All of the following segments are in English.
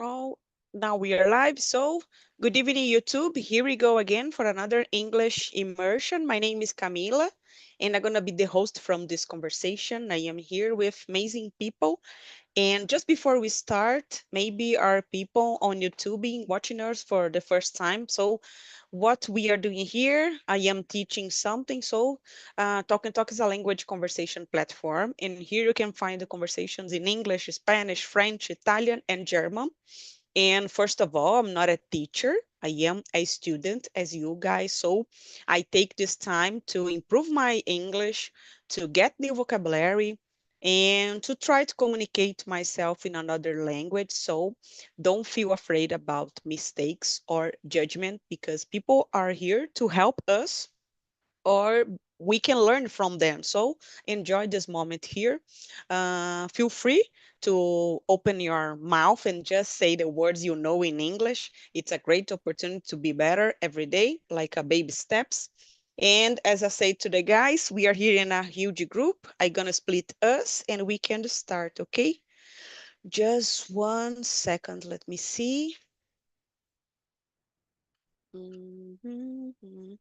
Oh, now we are live. So, good evening, YouTube. Here we go again for another English immersion. My name is Camila, and I'm going to be the host from this conversation. I am here with amazing people. And just before we start, maybe our people on YouTube being watching us for the first time. So, what we are doing here, I am teaching something. So, Talk and Talk is a language conversation platform, and here you can find the conversations in English, Spanish, French, Italian, and German. And first of all, I'm not a teacher. I am a student as you guys. So I take this time to improve my English, to get new vocabulary, and to try to communicate myself in another language. So don't feel afraid about mistakes or judgment because people are here to help us or we can learn from them. So enjoy this moment here. Feel free to open your mouth and just say the words you know in English. It's a great opportunity to be better every day, like a baby steps. And as I say to the guys, we are here in a huge group. I'm gonna split us and we can start, okay? Just 1 second, let me see. Mhm.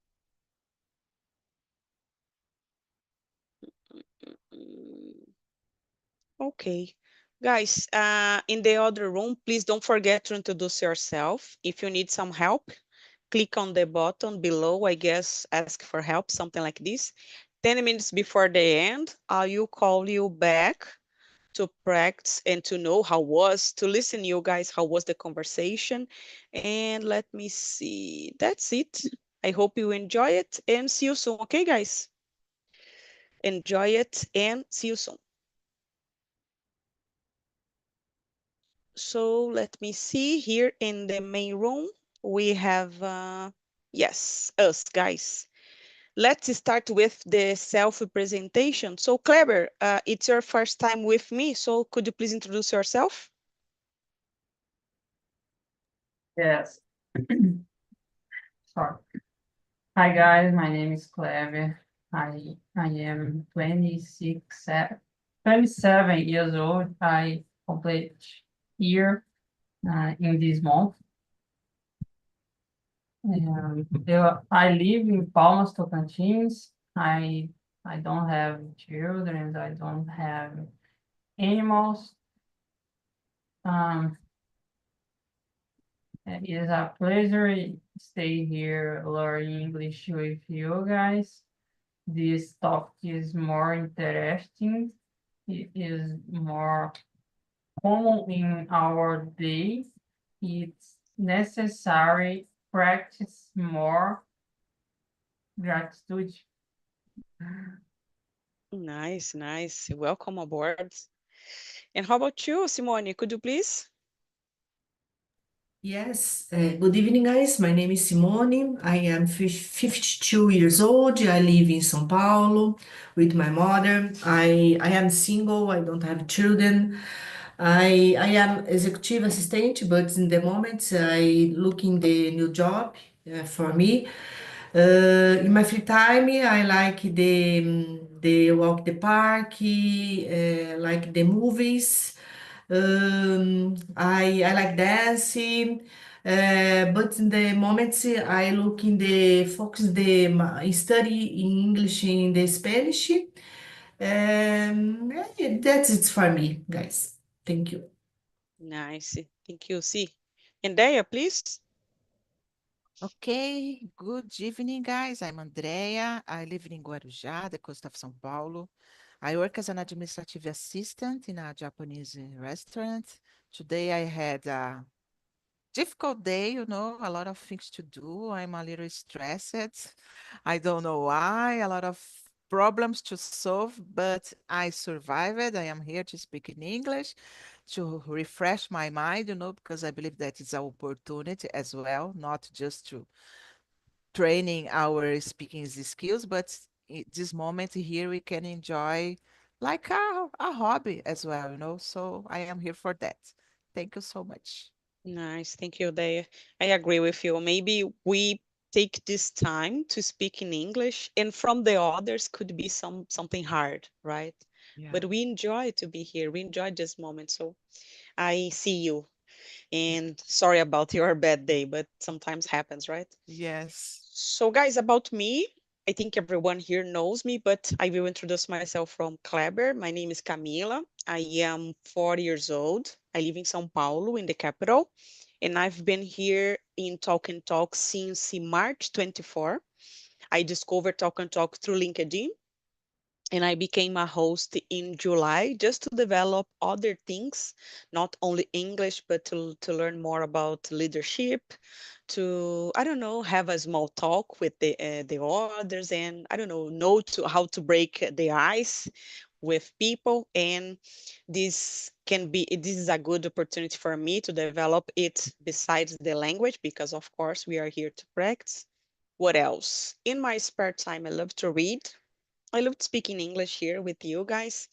Mm. Okay. Guys, in the other room, please don't forget to introduce yourself. If you need some help, click on the button below, I guess, ask for help, something like this. 10 minutes before the end, I will call you back to practice and to know how was, to listen you guys, how was the conversation. And let me see, that's it. I hope you enjoy it and see you soon. Okay, guys? Enjoy it and see you soon. So let me see here in the main room. We have, yes, us guys. Let's start with the self-presentation. So Kleber, it's your first time with me. So could you please introduce yourself? Yes. Sorry. Hi guys, my name is Clever. I am 27 years old. I complete here in this month. I live in Palmas, Tocantins. I don't have children. I don't have animals. Um, it is a pleasure to stay here learning English with you guys. This topic is more interesting. It is more common in our days. It's necessary practice more gratitude. Nice, nice. Welcome aboard. And how about you, Simone? Could you please? Yes, good evening, guys. My name is Simone. I am 52 years old. I live in São Paulo with my mother. I am single. I don't have children. I am executive assistant, but in the moment I looking the new job for me. In my free time, I like the walk the park, like the movies. I like dancing, but in the moments I look in the focus study in English in the Spanish. That's it for me, guys. Thank you. Nice. Thank you. See. And Daya, please. Okay, good evening, guys. I'm Andrea. I live in Guarujá, the coast of São Paulo. I work as an administrative assistant in a Japanese restaurant. Today I had a difficult day, a lot of things to do. I'm a little stressed. I don't know why, a lot of problems to solve, but I survived. I am here to speak in English to refresh my mind, because I believe that is an opportunity as well, not just to training our speaking skills, but this moment here we can enjoy like a hobby as well, So I am here for that. Thank you so much. Nice. Thank you, Daya. I agree with you. Maybe we take this time to speak in English, and from the others could be something hard, right? Yeah. But we enjoy to be here. We enjoy this moment. So I see you. And sorry about your bad day, but sometimes happens, right? Yes. So, guys, about me, I think everyone here knows me, but I will introduce myself from Kleber. My name is Camila. I am 40 years old. I live in São Paulo, in the capital, and I've been here in Talk and Talk since March 24. I discovered Talk and Talk through LinkedIn, and I became a host in July just to develop other things, not only English, but to learn more about leadership, to I don't know, have a small talk with the others, and I don't know to how to break the ice with people. And this is a good opportunity for me to develop it besides the language, because of course we are here to practice. What else? In my spare time, I love to read. I love speaking English here with you guys.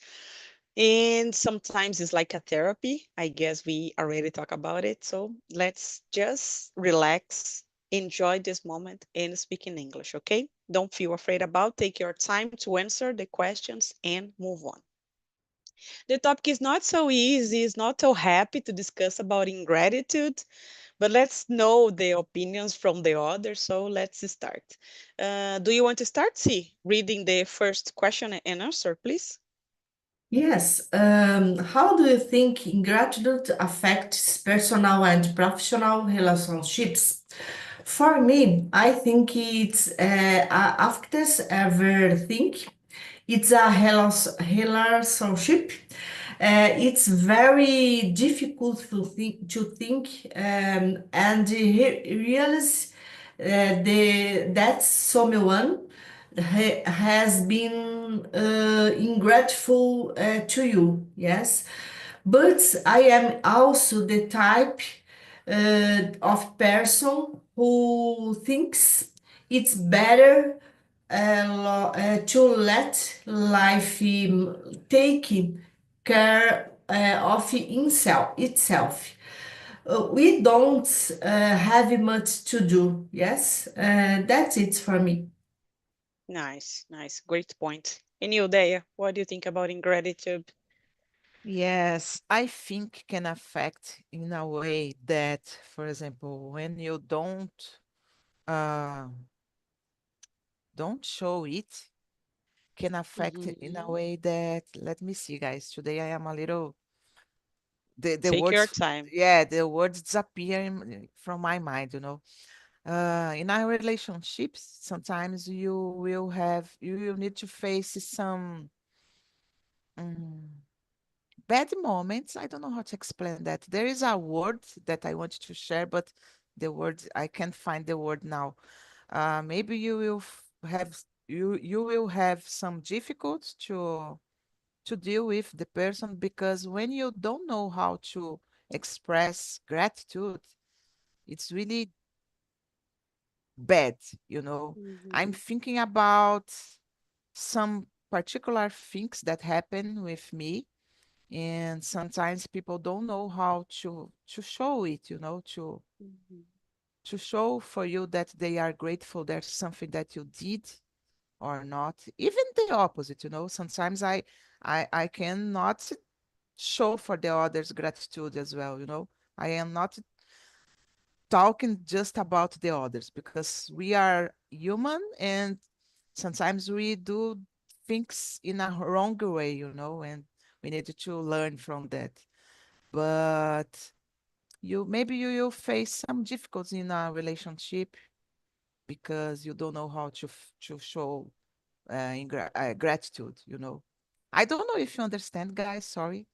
And sometimes it's like a therapy. I guess we already talked about it. So let's just relax, enjoy this moment, and speak in English, okay? Don't feel afraid about. Take your time to answer the questions and move on. The topic is not so easy, it's not so happy to discuss about ingratitude, but let's know the opinions from the others. So let's start. Do you want to start, See, reading the first question and answer, please? Yes. How do you think ingratitude affects personal and professional relationships? For me, I think it's affects everything. It's a relationship. It's very difficult to think, and realize that someone has been ingrateful to you. Yes, but I am also the type of person who thinks it's better to let life take care of itself. We don't have much to do. Yes, that's it for me. Nice, nice. Great point. And you, Dea, what do you think about ingratitude? Yes, I think can affect in a way that, for example, when you uh don't show it, can affect it in a Mhm. way that, let me see, guys. Today I am a little the Take your words, time. yeah, the words disappear from my mind, in our relationships, sometimes you will need to face some mm, bad moments. I don't know how to explain that. There is a word that I want to share, but the word I can't find the word now. Maybe you will you will have some difficulties to deal with the person, because when you don't know how to express gratitude, it's really bad, you know. I'm Mhm. thinking about some particular things that happen with me, and sometimes people don't know how to show it, Mhm. to show for you that they are grateful there's something that you did or not. Even the opposite, sometimes I cannot show for the others gratitude as well, I am not talking just about the others, because we are human, and sometimes we do things in a wrong way, and we need to learn from that. But maybe you will face some difficulties in a relationship because you don't know how to show gratitude, I don't know if you understand, guys. Sorry,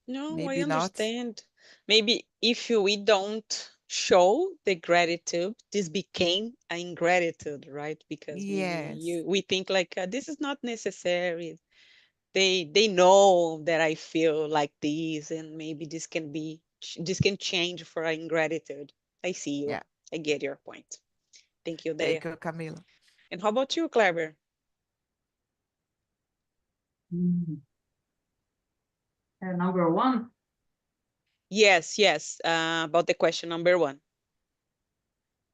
No, I maybe not. understand. Maybe if we don't show the gratitude, this became an ingratitude, right? Because maybe Yes. we think like this is not necessary. They know that I feel like this, and maybe this can change for ingratitude. I see you. Yeah. I get your point. Thank you, Dea. Thank you, Camila. And how about you, Kleber? Mm. Number one, Yes, yes. About the question number one.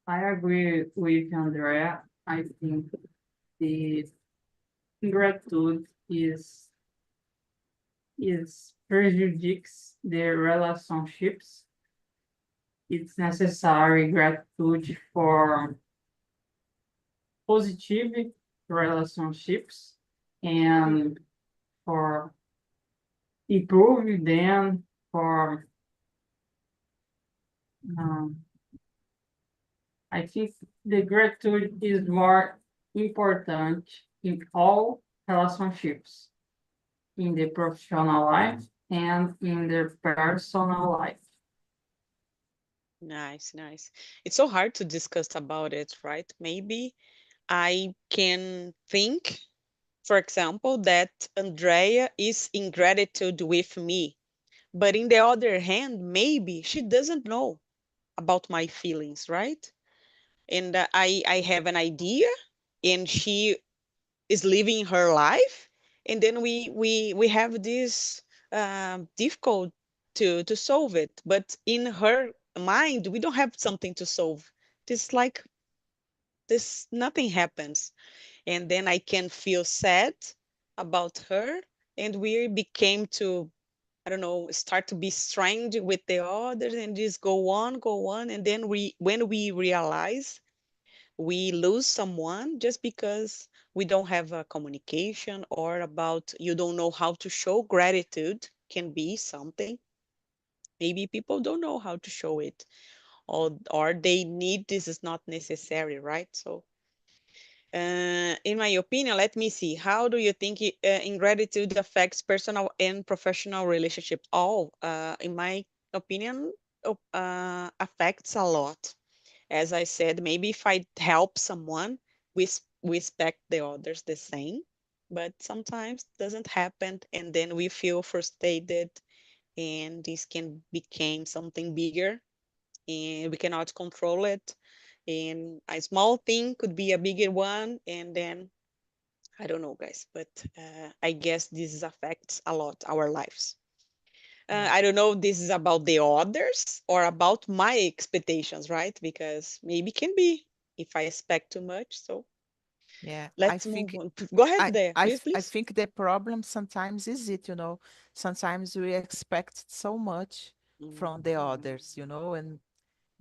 I agree with Andrea. I think the gratitude is prejudices the relationships it's necessary gratitude for positive relationships and for improve them, for I think the gratitude is more important in all relationships, in the professional life and in the personal life. Nice, nice. It's so hard to discuss about it, right? Maybe I can think, for example, that Andrea is in gratitude with me. But in the other hand, maybe she doesn't know about my feelings, right? And I have an idea and she is living her life. And then we have this difficult to solve it. But in her mind, we don't have something to solve. This like this nothing happens. And then I can feel sad about her. And we became to, I don't know, start to be strained with the others and just go on. And then when we realize we lose someone just because we don't have a communication or about you don't know how to show gratitude can be something. Maybe people don't know how to show it or they need this is not necessary, right? So in my opinion, let me see. How do you think ingratitude affects personal and professional relationships? All, in my opinion, affects a lot. As I said, maybe if I help someone, we expect the others the same, but sometimes doesn't happen, and then we feel frustrated, and this can become something bigger, and we cannot control it. And a small thing could be a bigger one, and then I don't know, guys, but I guess this affects a lot our lives. I don't know if this is about the others or about my expectations, right? Because maybe can be if I expect too much. So Yeah, I let's move think on. Go ahead there, please, I please. think the problem sometimes is it, you know, sometimes we expect so much from the others, you know, and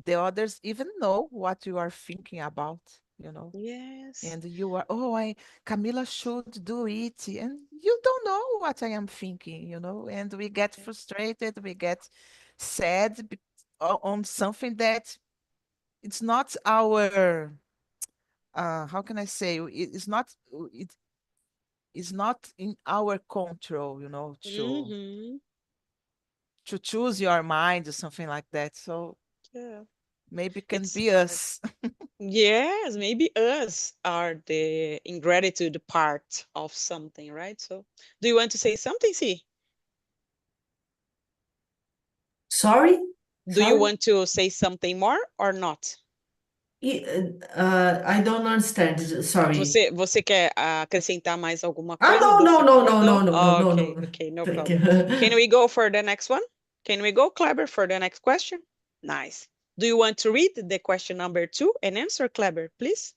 the others even know what you are thinking about, you know. Yes. And you are, oh, Camila should do it. And you don't know what I am thinking, you know. And we get frustrated, we get sad on something that it's not our, how can I say, it is not in our control, you know, Mm-hmm. to choose your mind or something like that. So Yeah. maybe it can It's be hard. us. Yes, maybe us are the ingratitude part of something, right? So do you want to say something, see? Sorry? Do you Sorry? want to say something more or not? I don't understand. Sorry. Você quer acrescentar mais alguma Ah, coisa no, do no, que no, falou? no, no, Não? no, no, Oh, no, okay, no. okay, no Thank problem. you. Can we go for the next one? Can we go, Kleber, for the next question? Nice. Do you want to read the question number 2 and answer, Kleber, please?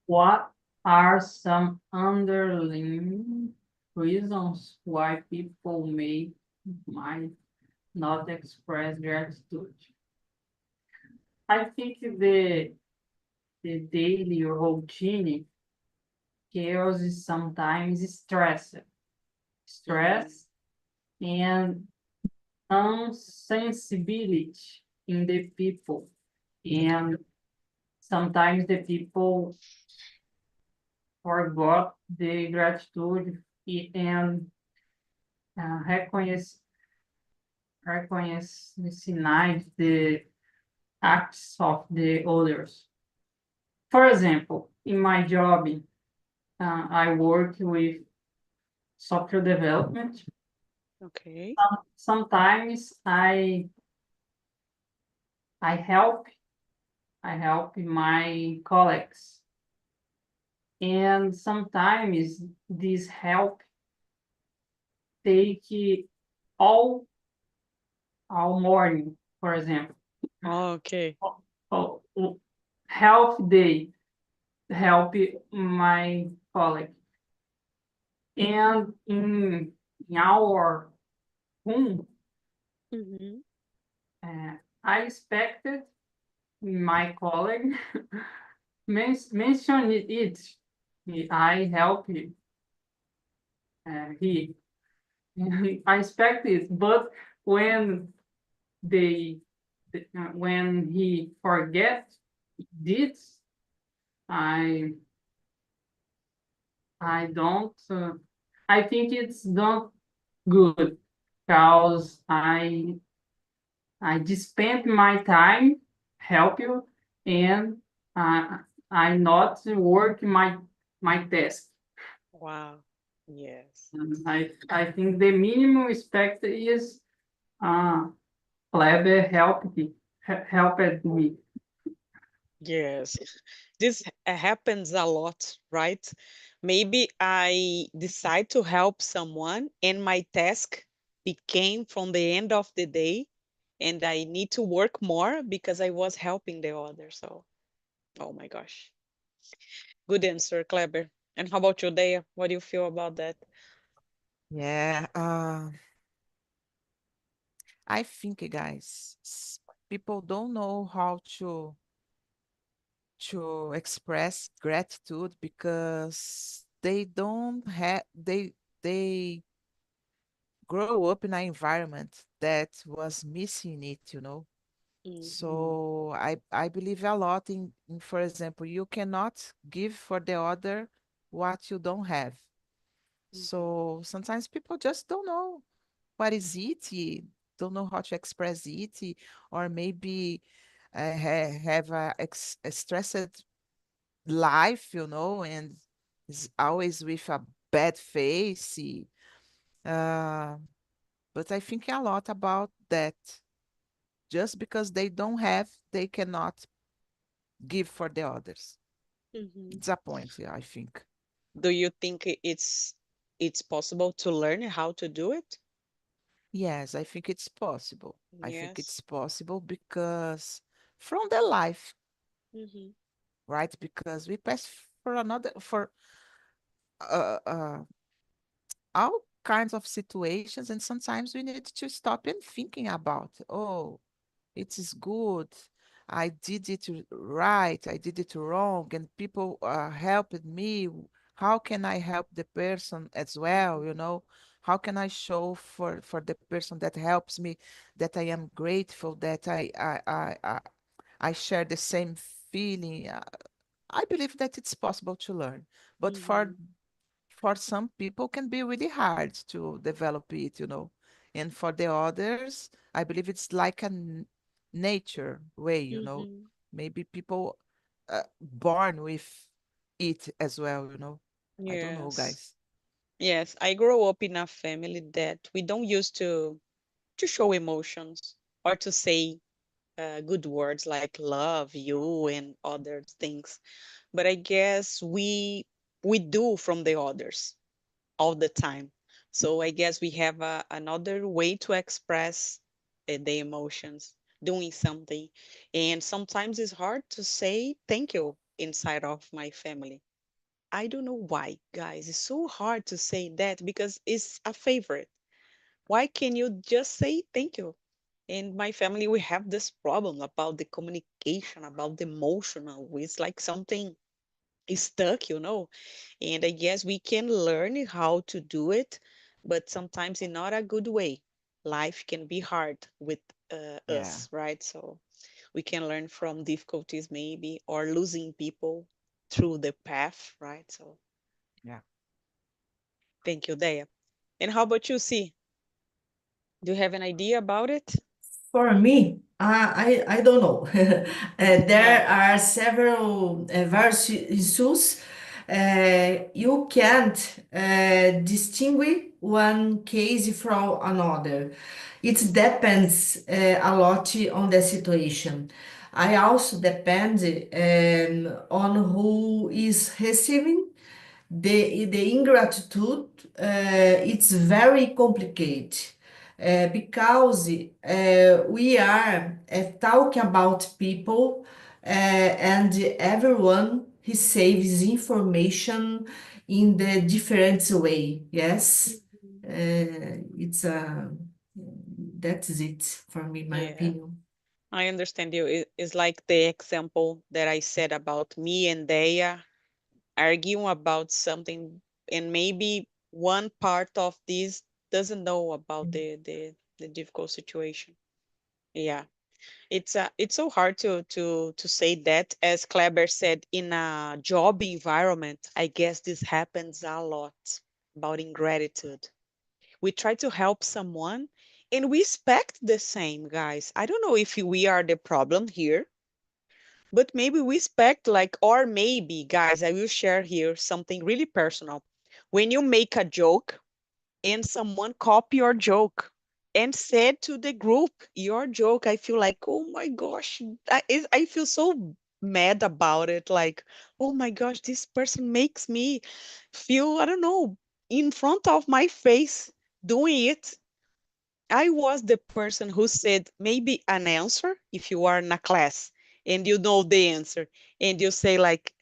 What are some underlying reasons why people might not express gratitude? I think the daily routine causes sometimes stress and insensibility in the people. And sometimes the people forgot the gratitude and reconhece the sinais, the acts of the others. For example, in my job, I work with software development. Okay. Sometimes I help my colleagues, and sometimes this help take all morning, for example. Okay. Oh, half day help my colleague, and in our room Mhm. I expected my colleague mention it. I help he. I expect it, but when they when he forget this, I I don't. I think it's not good because I just spent my time help you and uh, I not work my task. Wow. Yes. I think the minimum respect is uh, Kleber helped me. Yes. This happens a lot, right? Maybe I decide to help someone and my task became from the end of the day and I need to work more because I was helping the other. So, oh my gosh. Good answer, Kleber. And how about you, Dea? What do you feel about that? Yeah, I think, guys, people don't know how to express gratitude because they don't have they grow up in an environment that was missing it. Mm-hmm. So I believe a lot in, for example, you cannot give for the other what you don't have. Mm-hmm. So sometimes people just don't know what is it, don't know how to express it, or maybe have a stressed life, and is always with a bad face. Uh, but I think a lot about that. Just because they don't have, they cannot give for the others. Mm-hmm. It's a point, yeah, I think. Do you think it's possible to learn how to do it? Yes, I think it's possible. I think Yes. it's possible because from the life, Mm-hmm. right? Because we pass for uh, uh, all kinds of situations, and sometimes we need to stop and thinking about, oh, it is good. I did it right. I did it wrong, and people helped me. How can I help the person as well? How can I show for the person that helps me that I am grateful that I share the same feeling. I believe that it's possible to learn, but Mm-hmm. for some people can be really hard to develop it. And for the others, I believe it's like a nature way. Mm-hmm. Maybe people born with it as well. I don't know, Yes. guys. Yes, I grew up in a family that we don't used to show emotions or to say good words like love you and other things. But I guess we do from the others all the time. So I guess we have another way to express the emotions, doing something. And sometimes it's hard to say thank you inside of my family. I don't know why, guys. It's so hard to say that because it's a favorite. Why can you just say thank you? In my family, we have this problem about the communication, about the emotional. It's like something is stuck. And I guess we can learn how to do it, but sometimes in not a good way. Life can be hard with Yeah, us, right? So we can learn from difficulties maybe or losing people through the path, right? So yeah. thank you, Dea. And how about you, C? Do you have an idea about it? For me, I don't know. Uh, There are several verses. You can't distinguish one case from another. It depends a lot on the situation. I also depend on who is receiving the ingratitude. It's very complicated because we are talking about people and everyone receives information in the different way. Yes, mhm. it's a That is it for me, my Yeah, opinion. I understand you. It's like the example that I said about me and Dea arguing about something, and maybe one part of this doesn't know about the difficult situation. Yeah, it's so hard to say that. As Kleber said, in a job environment, I guess this happens a lot about ingratitude. We try to help someone and we expect the same, guys. I don't know if we are the problem here, but maybe we expect like, or maybe, guys, I will share here something really personal. When you make a joke and someone copy your joke and said to the group your joke, I feel like, oh my gosh, I feel so mad about it. Like, oh my gosh, this person makes me feel, I don't know, in front of my face doing it. I was the person who said maybe an answer if you are in a class and you know the answer and you say like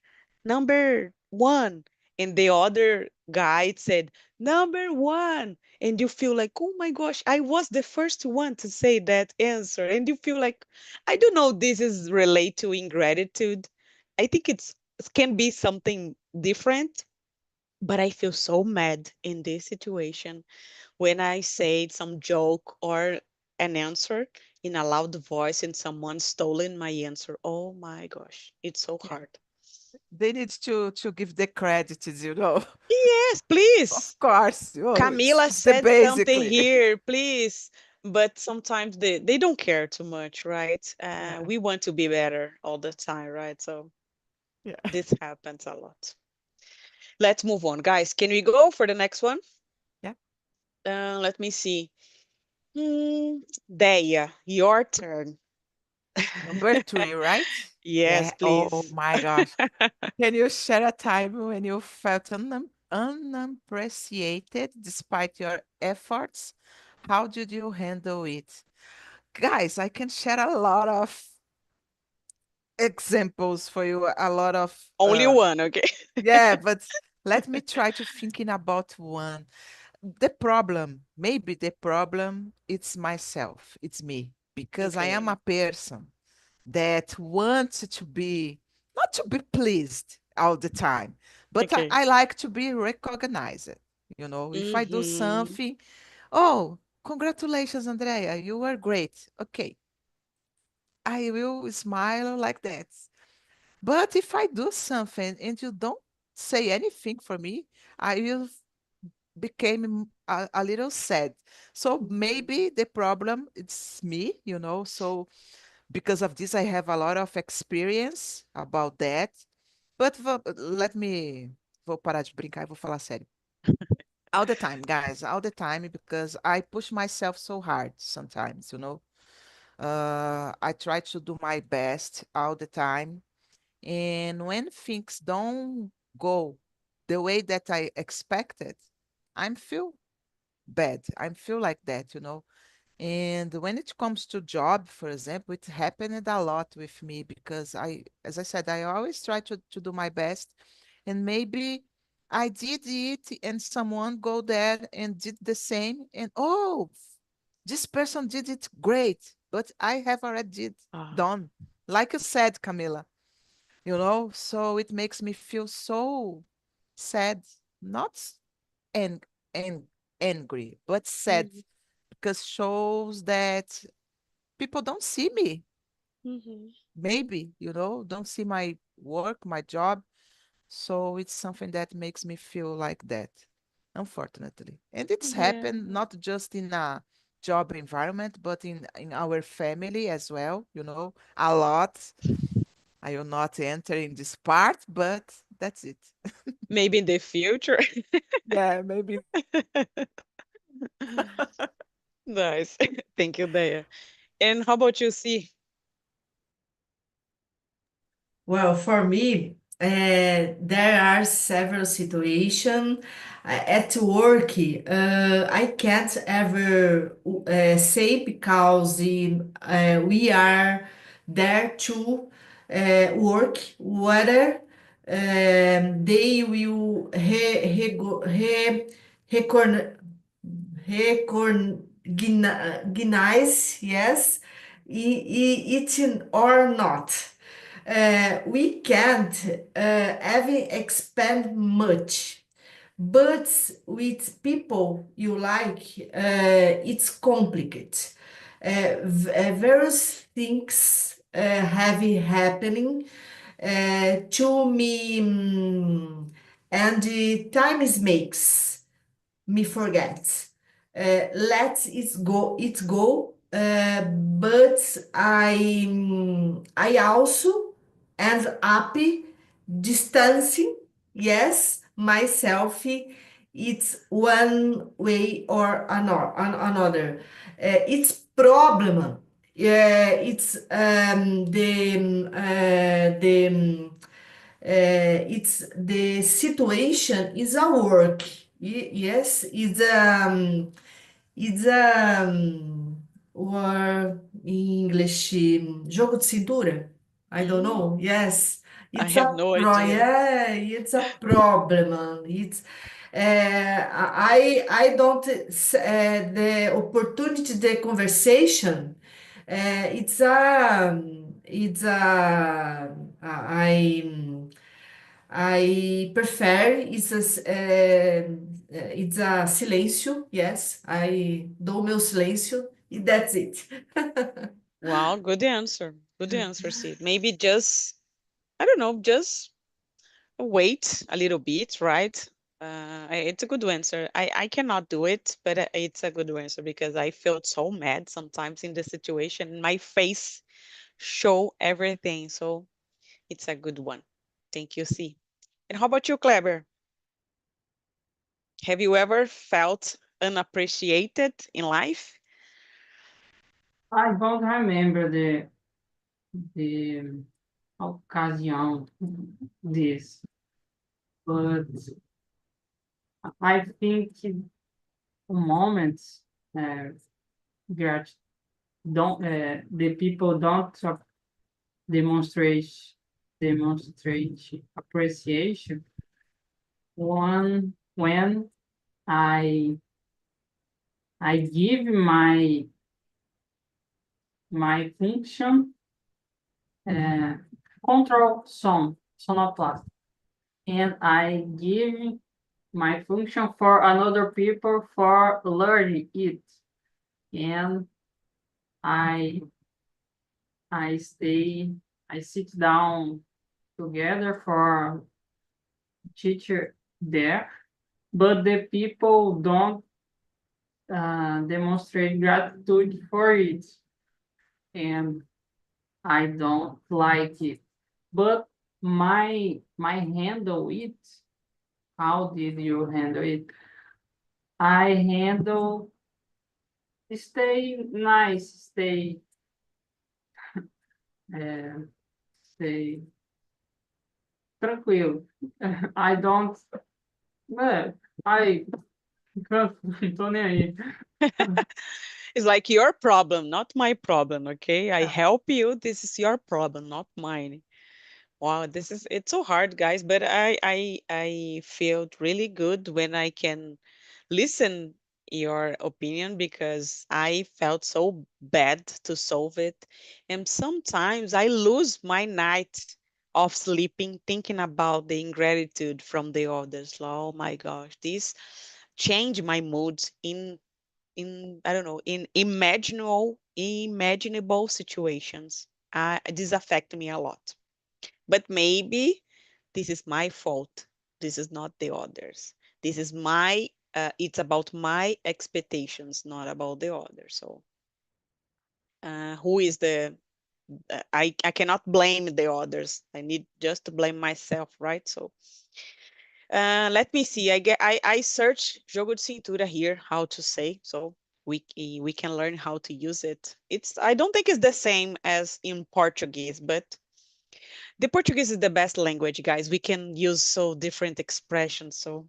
number one, and the other guy said number one, and you feel like, oh my gosh, I was the first one to say that answer, and you feel like, I don't know, this is related to ingratitude. I think it can be something different, but I feel so mad in this situation when I say some joke or an answer in a loud voice and someone stolen my answer. Oh my gosh, it's so Yeah. hard. They need to give the credits, you know. Yes, please. Of course. Oh, Camila it's the said something basically. here, please. But sometimes they don't care too much, right? Yeah. We want to be better all the time, right? So Yeah. this happens a lot. Let's move on, guys. Can we go for the next one? Yeah. Let me see. Hmm, Daya, your turn. Number three, right? Yes, Yeah. Oh please. my gosh. Can you share a time when you felt unappreciated despite your efforts? How did you handle it? Guys, I can share a lot of examples for you, a lot of Only one, okay? yeah, but let me try to thinking about one. The problem, maybe the problem, it's myself, it's me, because I am Okay. a person that wants to be, not to be pleased all the time, but Okay. I like to be recognized. You know, if I do Mm-hmm. something, oh, congratulations, Andrea, you were great. Okay, I will smile like that. But if I do something and you don't say anything for me, I will became a little sad. So maybe the problem it's me, you know. So because of this, I have a lot of experience about that. But let me, vou parar de brincar e vou falar sério. All the time, guys, all the time, because I push myself so hard sometimes, you know. I try to do my best all the time. And when things don't go the way that I expected, I'm feel bad. I feel like that, you know. And when it comes to job, for example, it happened a lot with me because as I said, I always try to do my best. And maybe I did it and someone go there and did the same. And oh, this person did it great, but I have already Ah. done. Like you said, Camila, you know, so it makes me feel so sad, not ang- ang- angry, but sad Mm-hmm. because shows that people don't see me. Mm-hmm. Maybe, you know, don't see my work, my job. So it's something that makes me feel like that, unfortunately. And it's Yeah. happened not just in a job environment, but in our family as well, you know, a lot. I will not enter in this part, but that's it. Maybe in the future. Yeah, maybe. Nice. Thank you, Daya. And how about you, see? Well, for me, there are several situations. At work, I can't ever say because we are there to work, whether they will recognize nice, yes, eating or not. We can't even expand much. But with people you like, it's complicated. Various things have happening to me, and the time is makes me forget. Let it go. But I also end up distancing, yes, myself. It's one way or another. It's problem. It's it's the situation is a work. Yes, it's or in English, jogo de cintura. I don't know. Yes, I it's have a no idea. yeah, it's a problem. It's I don't the opportunity, the conversation. I prefer it's a silêncio. Yes, I dou meu silêncio e that's it. Wow, good answer. Good answer, Sid. Maybe just, I don't know, just wait a little bit, right? It's a good answer. I cannot do it, but it's a good answer because I felt so mad sometimes in the situation. My face show everything. So it's a good one. Thank you, C. And how about you, Kleber? Have you ever felt unappreciated in life? I don't remember the occasion this, but I think moments that don't the people don't demonstrate demonstrate appreciation when I give my function control sonoplast, and I give my function for another people for learning it, and I I stay I sit down together for teacher there, but the people don't demonstrate gratitude for it, and I don't like it. But my handle it. How did you handle it? I handle stay nice, uh, stay tranquilo. I don't. I can't, tô nem aí. It's like your problem, not my problem, okay? I help you. This is your problem, not mine. Wow, it's so hard, guys, but I felt really good when I can listen your opinion because I felt so bad to solve it. And sometimes I lose my night of sleeping thinking about the ingratitude from the others. Oh my gosh, this changed my mood in I don't know, in imaginable situations. This affect me a lot. But maybe this is my fault. This is not the others. This is my it's about my expectations, not about the others. So who is the I cannot blame the others. I need just to blame myself, right? So let me see. I search jogo de cintura here, how to say. So we can learn how to use it. I don't think it's the same as in Portuguese, but the Portuguese is the best language, guys. We can use so different expressions. So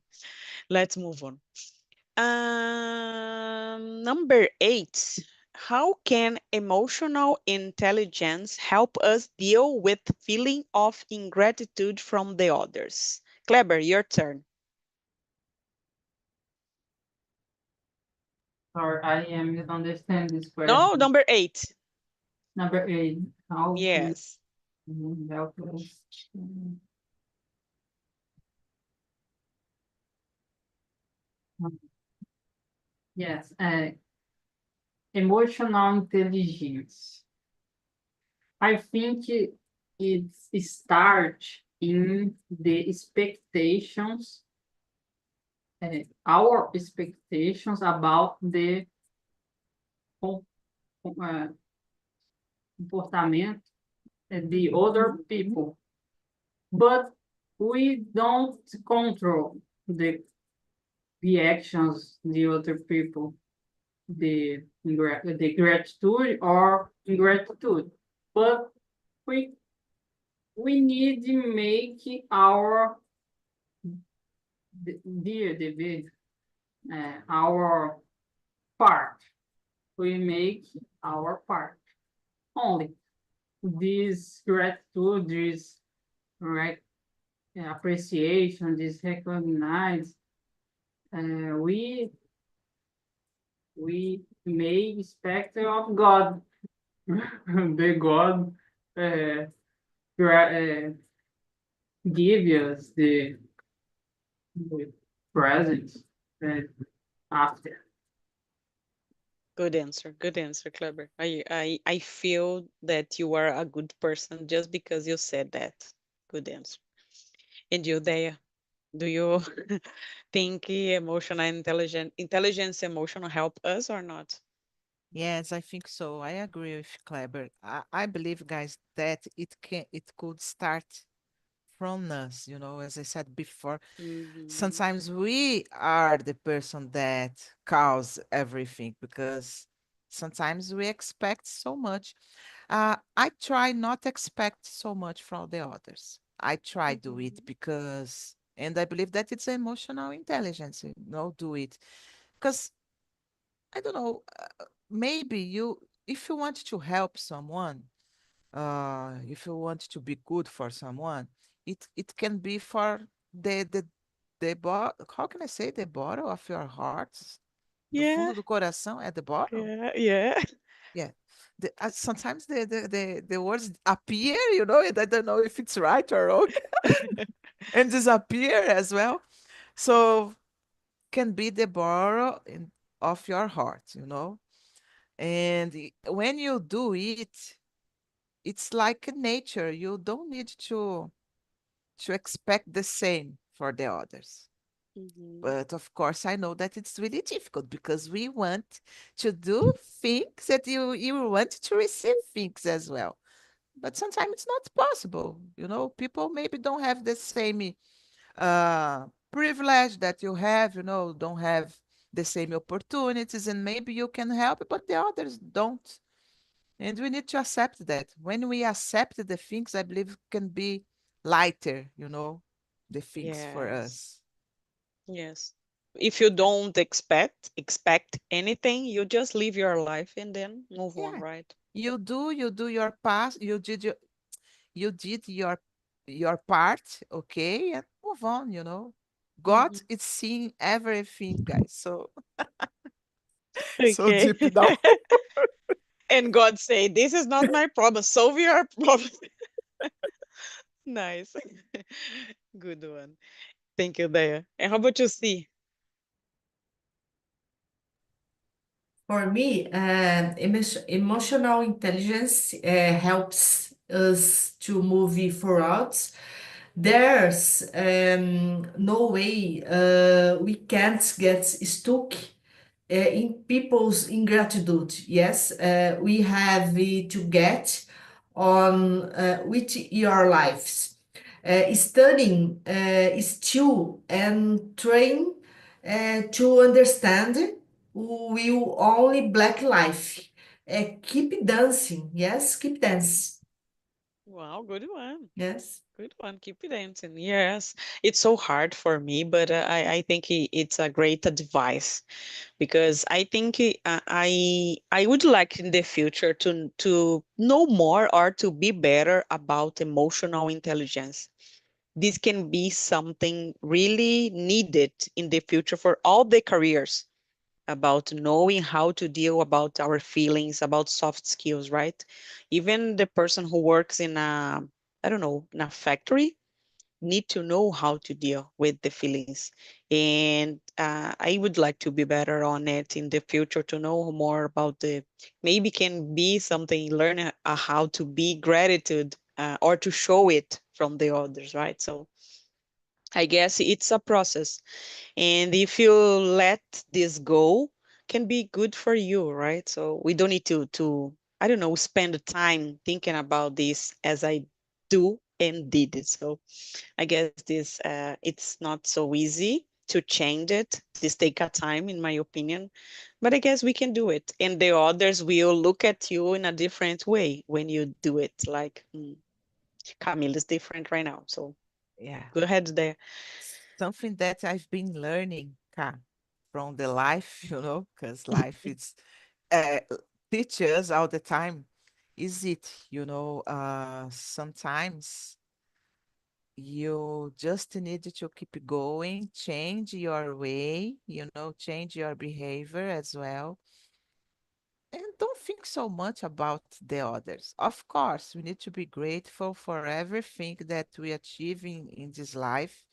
let's move on. Number 8. How can emotional intelligence help us deal with feeling of ingratitude from the others? Kleber, your turn. Sorry, I am understand this No, question. number 8. Number 8. How can Yes. you help us? Yes, emotional intelligence. I think it starts in the expectations, our expectations about the com- comportamento of the other people, but we don't control the reactions the other people, the gratitude or ingratitude, but we we need to make our our part. We make our part only. This gratitude, this rec appreciation, this recognize, we may expect of God. The God uh, give us the present after. Good answer. Good answer, Clever. I feel that you are a good person just because you said that. Good answer. And you, Dea, do you think intelligence, emotional help us or not? Yes, I think so. I agree with Kleber. I believe, guys, that it could start from us, as I said before. Mhm. Sometimes we are the person that cause everything because sometimes we expect so much. I try not expect so much from the others. I try do it Mhm. because, and I believe that it's emotional intelligence, do it because I don't know, maybe if you want to help someone, if you want to be good for someone, it can be for how can I say, the bottom of your heart, do Yeah, fundo do coração at the bottom. yeah, yeah. Yeah. Sometimes the words appear, and I don't know if it's right or wrong, and disappear as well. So can be the borrow of your heart. And when you do it, it's like nature. You don't need to expect the same for the others. Mhm. But of course, I know that it's really difficult because we want to do things that you want to receive things as well. But sometimes it's not possible. People maybe don't have the same privilege that you have, don't have the same opportunities, and maybe you can help, but the others don't. And we need to accept that. When we accept the things, I believe can be lighter, the things for Yes, us. yes. If you don't expect anything, you just live your life and then move on, Yeah. right? You do your past, you did your part, okay, and move on. God Mhm. is seeing everything, guys. So so Okay. deep down. And God say, "This is not my problem. Solve your problem." Nice. Good one. Thank you, Daya. And how about you, see? For me, emotional intelligence helps us to move forward. There's no way we can't get stuck in people's ingratitude. Yes, we have to get on with your lives. Studying still and train to understand will only black life. Keep dancing. Yes, keep dance. Wow, good one. Yes. Good one. Keep it dancing. Yes, it's so hard for me, but I think it's a great advice because I think I would like in the future to know more or to be better about emotional intelligence. This can be something really needed in the future for all the careers about knowing how to deal about our feelings, about soft skills, right? Even the person who works in a, I don't know, in a factory need to know how to deal with the feelings. And I would like to be better on it in the future to know more about the, maybe can be something, learn how to be gratitude or to show it from the others, right? So I guess it's a process. And if you let this go, can be good for you, right? So we don't need to I don't know, spend time thinking about this as I do and did it. So I guess this it's not so easy to change it. This take a time, in my opinion, but I guess we can do it. And the others will look at you in a different way when you do it. Like Camille is different right now, so Yeah. go ahead there. Something that I've been learning, from the life, because life is uh, teaches all the time. Is it, sometimes you just need to keep going, change your way, change your behavior as well. And don't think so much about the others. Of course, we need to be grateful for everything that we achieve in this life.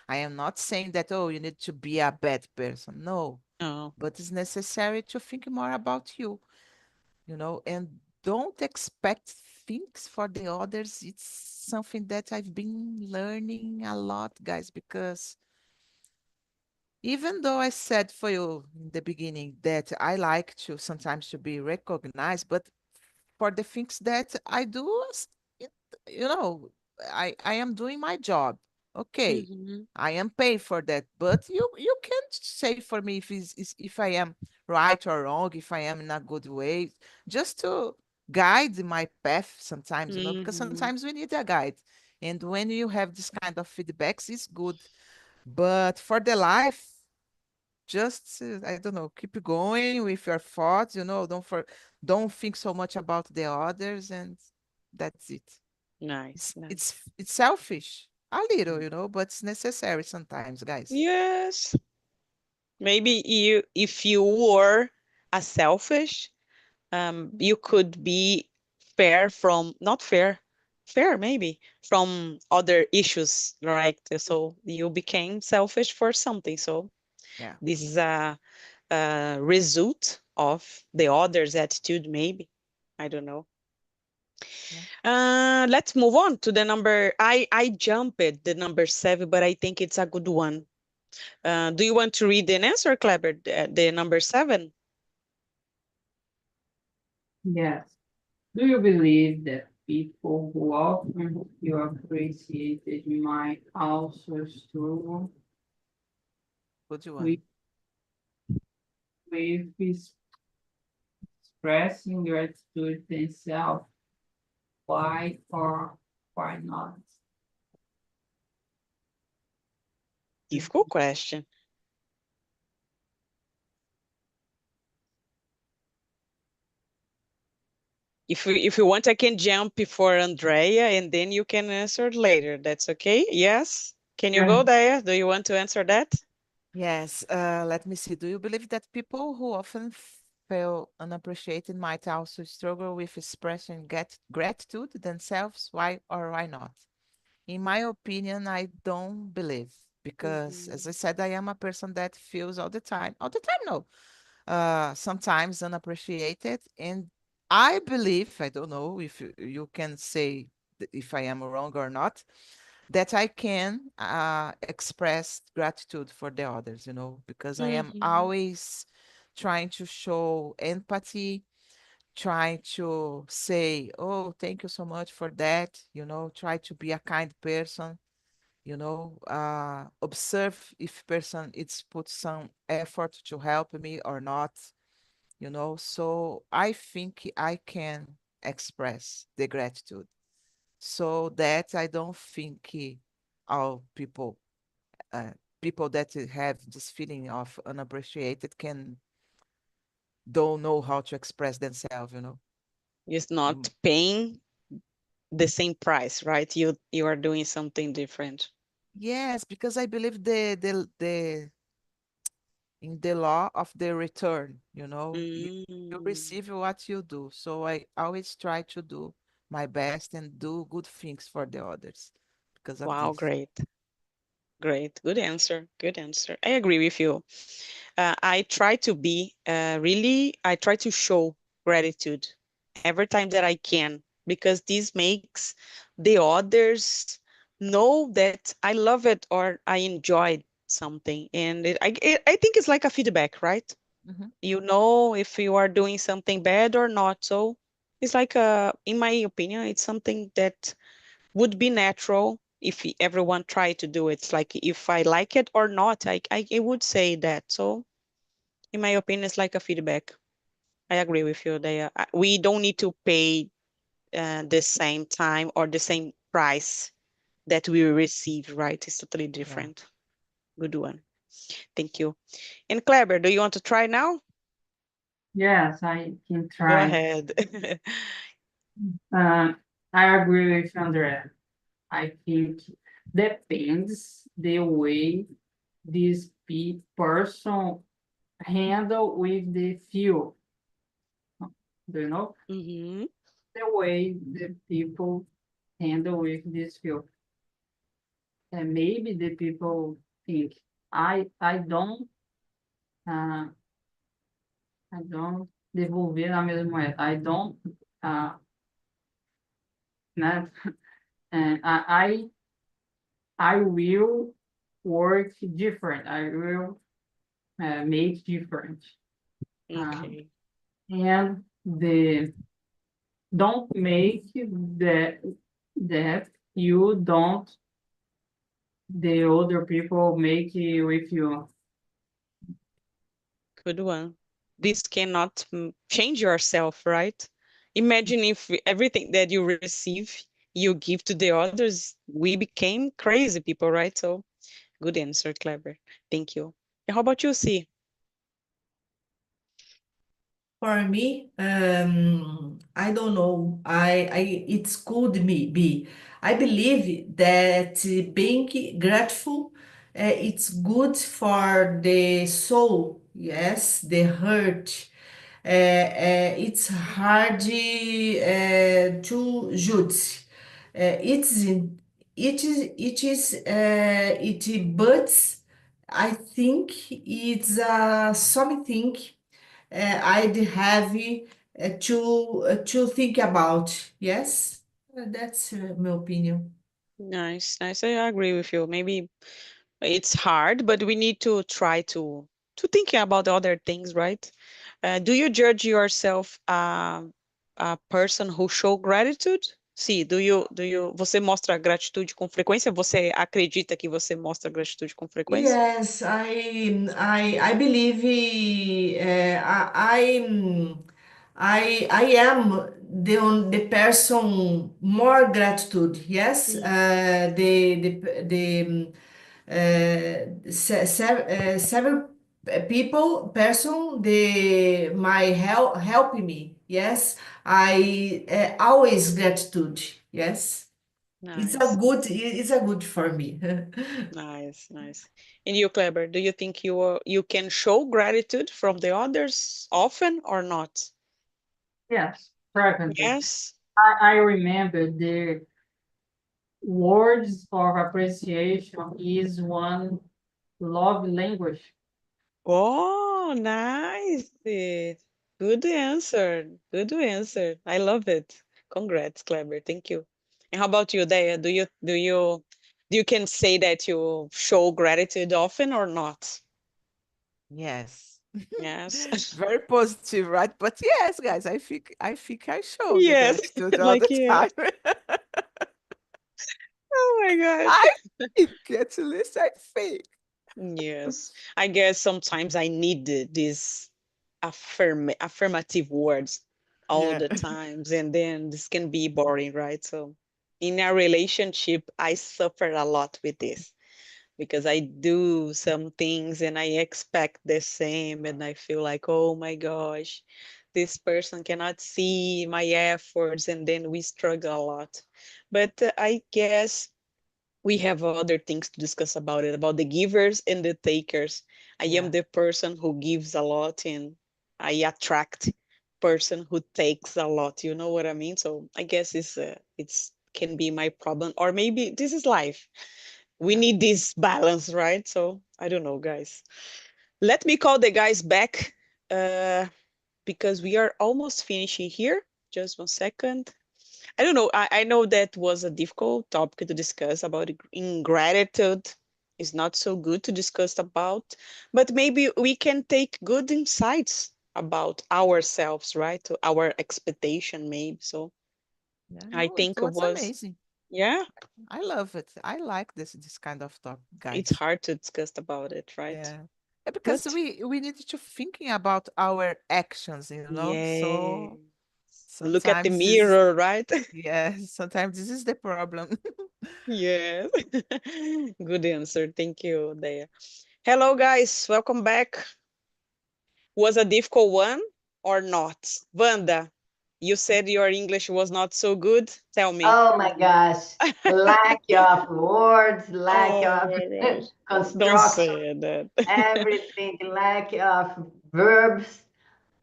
I am not saying that, oh, you need to be a bad person. No, Oh, but it's necessary to think more about you, and don't expect things for the others. It's something that I've been learning a lot, guys, because even though I said for you in the beginning that I like to sometimes to be recognized, but for the things that I do, it- you know, I am doing my job. Okay, mm-hmm. I am paid for that, but you can't say for me if I am right or wrong, if I am in a good way, just to guide my path sometimes, because Mm-hmm. sometimes we need a guide. And when you have this kind of feedbacks, it's good. But for the life, just I don't know, keep going with your thoughts, don't think so much about the others, and that's it. Nice, It's selfish a little, nice. but it's necessary sometimes, guys. Yes, maybe you, if you were a selfish, you could be fair from, not fair, fair maybe from other issues, right? So you became selfish for something. So Yeah. this is a result of the other's attitude, maybe. I don't know. Yeah. Let's move on to the number. I jumped the number 7, but I think it's a good one. Do you want to read the answer, Kleber? The number 7? Yes. Do you believe that people who often feel appreciated might also struggle Good with, one. expressing gratitude themselves? Why or why not? Difficult question. If you want, I can jump before Andrea and then you can answer later. That's okay? Yes? Can you Yeah. go there? Do you want to answer that? Yes, let me see. Do you believe that people who often feel unappreciated might also struggle with expressing gratitude themselves? Why or why not? In my opinion, I don't believe because, Mhm. as I said, I am a person that feels all the time, no, sometimes unappreciated. And I believe, I don't know if you can say if I am wrong or not, that I can express gratitude for the others, because I am Mhm. always trying to show empathy, trying to say, oh, thank you so much for that, try to be a kind person, observe if person it's put some effort to help me or not, so I think I can express the gratitude so that I don't think all uh, people that have this feeling of unappreciated can don't know how to express themselves, It's not Mm, paying the same price, right? You are doing something different. yes, because I believe the in the law of the return, you know, you Mm. receive what you do. So I always try to do my best and do good things for the others because of Wow, this. great. Great. Good answer. Good answer. I agree with you. I try to be really, I try to show gratitude every time that I can, because this makes the others know that I love it or I enjoyed something. And I think it's like a feedback, right? Mhm. You know if you are doing something bad or not. So it's like in my opinion, it's something that would be natural if everyone tried to do it. It's like if I like it or not, I would say that. So in my opinion, it's like a feedback. I agree with you there. We don't need to pay the same time or the same price that we receive, right? It's totally Yeah. different. Good one. Thank you. And Kleber, do you want to try now? Yes, I can Go try. ahead. Uh, I agree with Andrea. I think depends the way this person handle with the fuel. Do you know? Hmm. The way the people handle with this fuel. And maybe the people think, I don't, uh, I don't devolver a mesma moeda. I don't, uh, né? And I will work different. I will make different. Um, Okay. and the don't make that you don't the other people make it with you. Good one. This cannot change yourself, right? Imagine if everything that you receive, you give to the others, we became crazy people, right? So good answer, Clever. Thank you. And how about you, C? For me, I don't know. It could be. I believe that being grateful, it's good for the soul. Yes, the heart. It's hard to judge. It's but I think it's something I'd have to think about. Yes, that's my opinion. Nice, nice. I agree with you. Maybe it's hard, but we need to try to think about other things, right? Do you judge yourself a person who show gratitude? Sim, você mostra gratitude com frequência? Você acredita que você mostra gratitude com frequência? Yes, I believe I am the person more gratitude. Yes, Hum. several people person the my helping me. Yes, I always gratitude. Yes, Nice, it's a good for me. nice, nice. And you, Kleber, do you think you can show gratitude from the others often or not? Yes, frequently. Yes. I remember the words of appreciation is one love language. Oh, nice. Good answer. Good answer. I love it. Congrats, Clever. Thank you. And how about you, Daya? Do you can say that you show gratitude often or not? Yes. Yes. Very positive, right? But yes, guys, I show the Yes. gratitude all Like the yes. time. Oh my I gosh. think, at least I think. Yes. I guess sometimes I need this affirmative words all Yeah. the times, and then this can be boring, right? So in a relationship, I suffer a lot with this because I do some things and I expect the same, and I feel like, oh my gosh, this person cannot see my efforts, and then we struggle a lot. But I guess we have other things to discuss about it, about the givers and the takers. I am the person who gives a lot, and I attract person who takes a lot. You know what I mean? So I guess it's can be my problem, or maybe this is life. We need this balance, right? So I don't know, guys. Let me call the guys back because we are almost finishing here. Just 1 second. I don't know. I know that was a difficult topic to discuss about ingratitude. It's not so good to discuss about, but maybe we can take good insights about ourselves, right? Our expectation, maybe. So Yeah, I no, it think it was was, amazing. yeah, I love it. I like this kind of talk, it's guys. hard to discuss about it, right? Yeah. Because But we need to thinking about our actions, you know. yeah, So look at the sometimes this, mirror, right? yeah, sometimes this is the problem. Yes. Good answer. Thank you, Dea. Hello, guys. Welcome back. Was a difficult one or not? Wanda, you said your English was not so good. Tell me. Oh my gosh. Lack of words, lack Oh of my God. Don't construction, say that. everything, lack of verbs,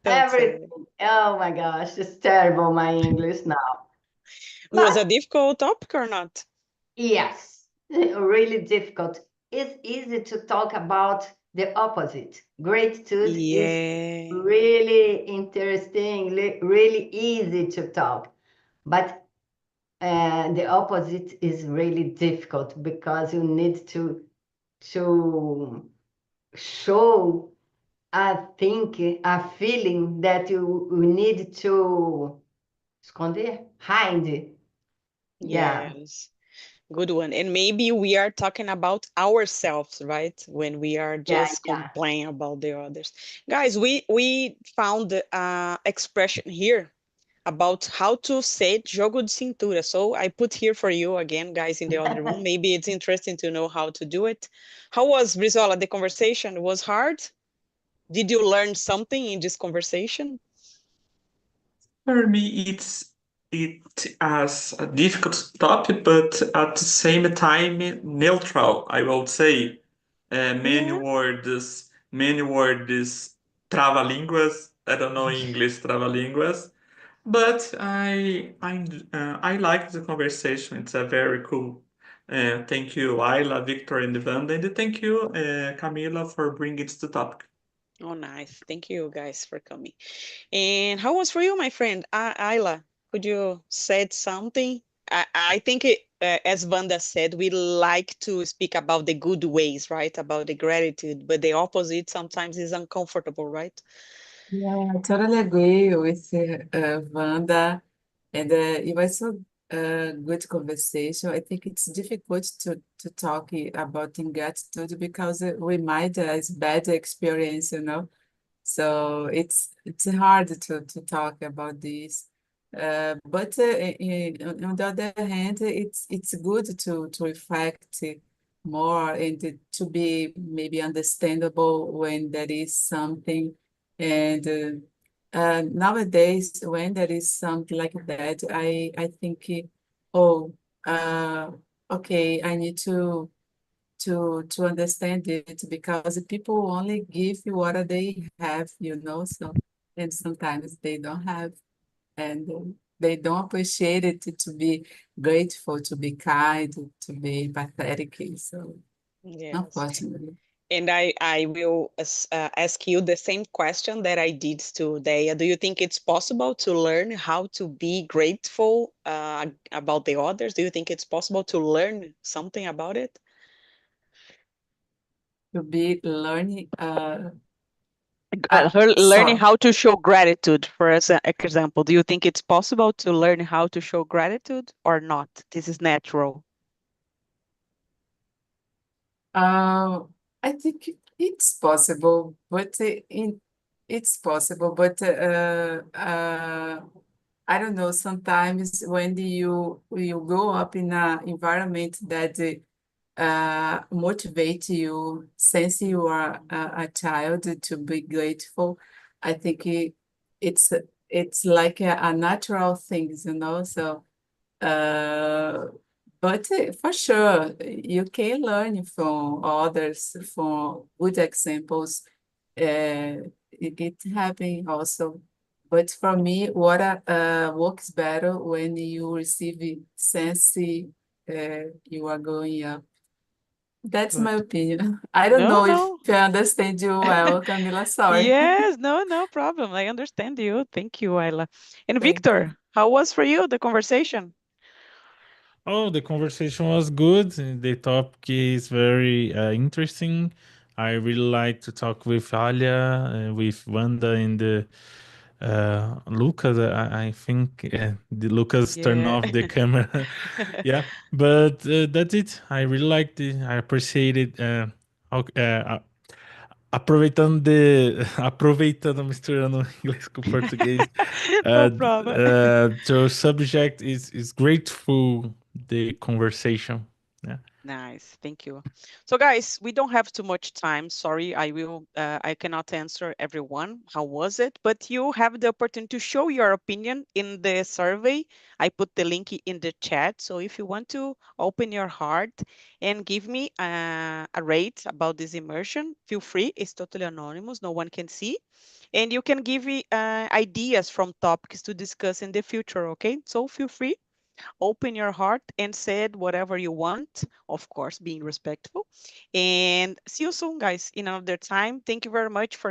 Don't say it. everything. Oh my gosh, it's terrible, my English now. Was a But difficult topic or not? yes, really difficult. It's easy to talk about the opposite. Gratitude is Yeah. really interesting, really easy to talk. But the opposite is really difficult because you need to show a feeling that you need to esconder, hide. Yeah, Yes. Good one. And maybe we are talking about ourselves, right? When we are yeah, just yeah. complaining about the others. Guys, we found expression here about how to say jogo de cintura. So I put here for you again, guys, in the other room. Maybe it's interesting to know how to do it. How was, Brizola, the conversation? Was hard? Did you learn something in this conversation? For me, it as a difficult topic, but at the same time neutral. I would say Yeah. many words, trava-línguas. I don't know English trava-línguas, but I like the conversation. It's a very cool. Thank you, Ayla, Victor, and Vanda, and thank you, Camila, for bringing it to the topic. Oh, nice. Thank you guys for coming. And how was for you, my friend? Ayla, could you said something? I think as Vanda said, we like to speak about the good ways, right? About the gratitude, but the opposite sometimes is uncomfortable, right? Yeah, I totally agree with Wanda, and it was so good conversation. I think it's difficult to talk about ingratitude because we might has bad experience, you know. So it's hard to talk about this. But on the other hand, it's good to reflect more and to be maybe understandable when there is something. And nowadays, when there is something like that, I think, oh, uh, okay, I need to understand it because people only give you what they have, you know, so and sometimes they don't have and they don't appreciate it to be grateful, to be kind, to be pathetic. So Yes. unfortunately. And I will ask you the same question that I did to Dea. Do you think it's possible to learn how to be grateful about the others? Do you think it's possible to learn something about it? To be learning Learning so how to show gratitude, for example. Do you think it's possible to learn how to show gratitude or not? This is natural. uh, I think it's possible, but it's possible, but I don't know, sometimes when you grow up in an environment that motivate you since you are a child to be grateful, I think it's it's like a natural thing, you know. So uh, But for sure, you can learn from others, from good examples. It happens also. But for me, what works better when you receive sense you are going up. That's my Good. opinion. I don't No, know if no. I understand you well, Camila. Sorry. Yes, no, no problem. I understand you. Thank you, Ayla. And Thank you. Victor, how was for you the conversation? Oh, the conversation was good. The topic is very interesting. I really like to talk with Alia, with Wanda, and Lucas. I think the Lucas turned Yeah. off the camera. Yeah, but that's it. I really liked it. I appreciate it. Aproveitando, aproveitando, misturando inglês com português. No problem. The subject is grateful, the conversation. Yeah. Nice, thank you. So guys, we don't have too much time. Sorry, I cannot answer everyone. How was it? But you have the opportunity to show your opinion in the survey. I put the link in the chat. So if you want to open your heart and give me a rate about this immersion, feel free. It's totally anonymous. No one can see. And you can give me ideas from topics to discuss in the future, okay? So feel free, open your heart and said whatever you want, of course being respectful, and see you soon guys in another time. Thank you very much for